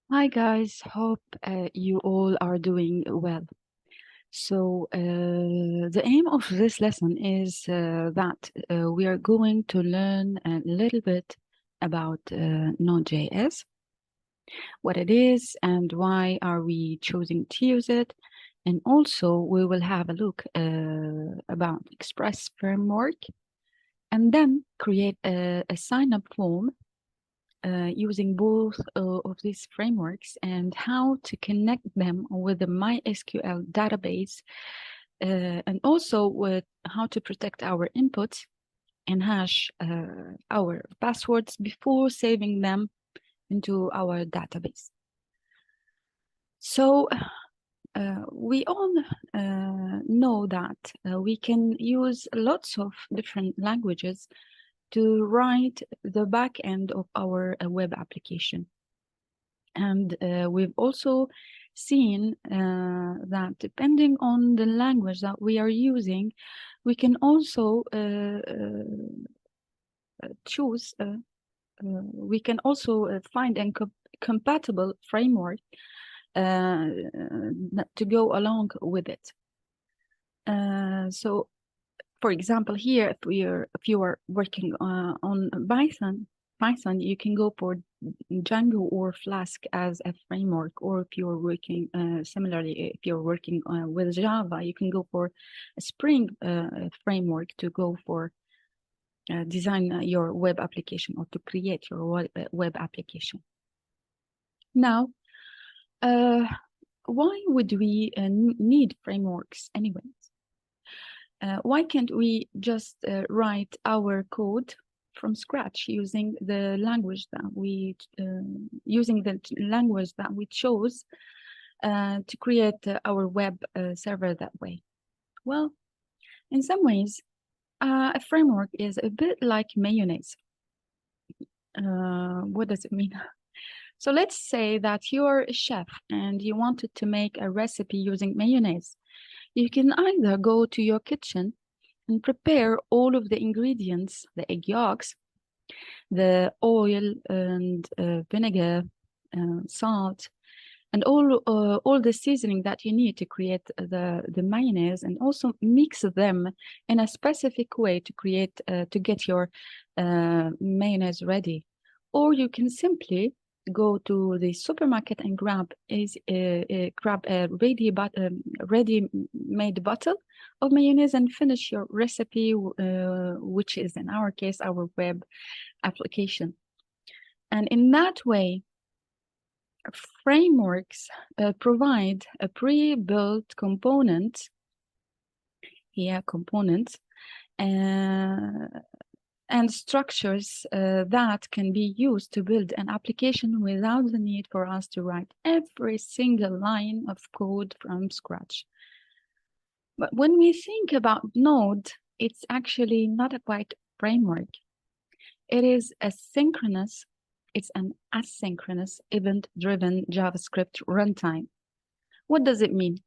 Hi guys, hope you all are doing well. The aim of this lesson is that we are going to learn a little bit about Node.js, what it is and why are we choosing to use it. And also we will have a look about Express framework and then create a sign-up form using both of these frameworks and how to connect them with the MySQL database, and also with how to protect our inputs and hash our passwords before saving them into our database. So we all know that we can use lots of different languages to write the back end of our web application. And we've also seen that depending on the language that we are using, we can also choose, we can also find a compatible framework to go along with it. So, for example, here, if you are working on Python, you can go for Django or Flask as a framework, or if you're working similarly, if you're working with Java, you can go for a Spring framework to go for design your web application or to create your web application. Now, why would we need frameworks anyways? Why can't we just write our code from scratch using the language that we chose to create our web server that way? Well, in some ways, a framework is a bit like mayonnaise. What does it mean? So let's say that you're a chef and you wanted to make a recipe using mayonnaise. You can either go to your kitchen and prepare all of the ingredients, the egg yolks, the oil and vinegar, salt, and all the seasoning that you need to create the mayonnaise, and also mix them in a specific way to create to get your mayonnaise ready. Or you can simply go to the supermarket and grab a ready-made bottle of mayonnaise and finish your recipe, which is in our case our web application. And in that way, frameworks provide a pre-built components, and structures that can be used to build an application without the need for us to write every single line of code from scratch. But when we think about Node, it's actually not a quite framework. It is asynchronous. It's an asynchronous event-driven JavaScript runtime. What does it mean?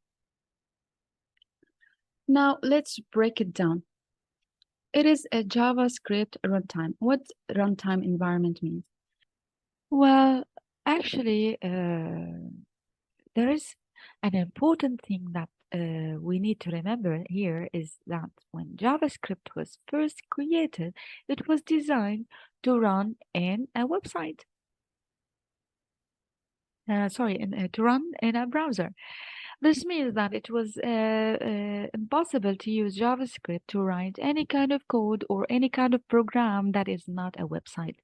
Now let's break it down. It is a JavaScript runtime. What runtime environment means? Well, actually, there is an important thing that we need to remember here is that when JavaScript was first created, it was designed to run in a website. To run in a browser. This means that it was impossible to use JavaScript to write any kind of code or any kind of program that is not a website.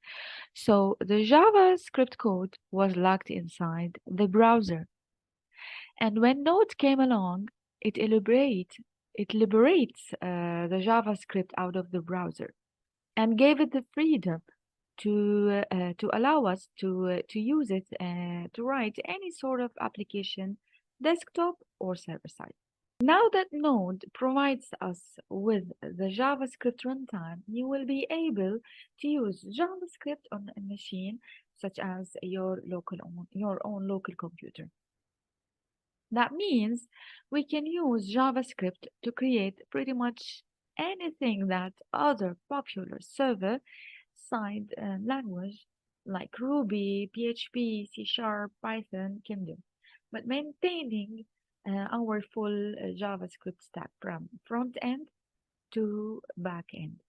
So the JavaScript code was locked inside the browser. And when Node came along, it liberates the JavaScript out of the browser and gave it the freedom to allow us to use it to write any sort of application, desktop or server side. Now that Node provides us with the JavaScript runtime, you will be able to use JavaScript on a machine such as your own local computer. That means we can use JavaScript to create pretty much anything that other popular server side language like Ruby, PHP, C Sharp, Python can do. But maintaining our full JavaScript stack from front end to back end.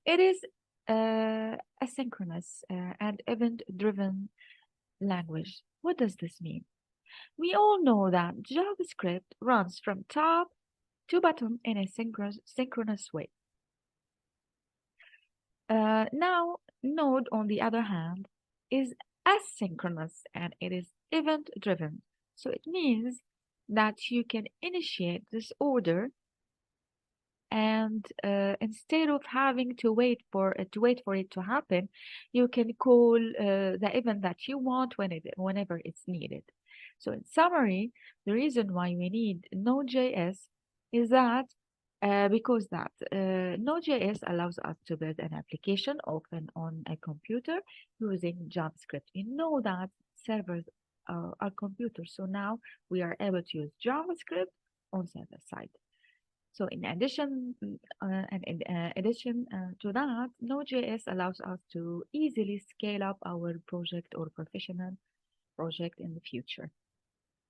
It is asynchronous and event driven language. What does this mean? We all know that JavaScript runs from top to bottom in a synchronous way. Now, Node, on the other hand, is asynchronous and it is event driven. So it means that you can initiate this order, and instead of having to wait for it to happen, you can call the event that you want whenever it's needed. So in summary, the reason why we need Node.js is that Node.js allows us to build an application often on a computer using JavaScript. You know that servers are computers, so now we are able to use JavaScript on server side. So in addition to that, Node.js allows us to easily scale up our project or professional project in the future.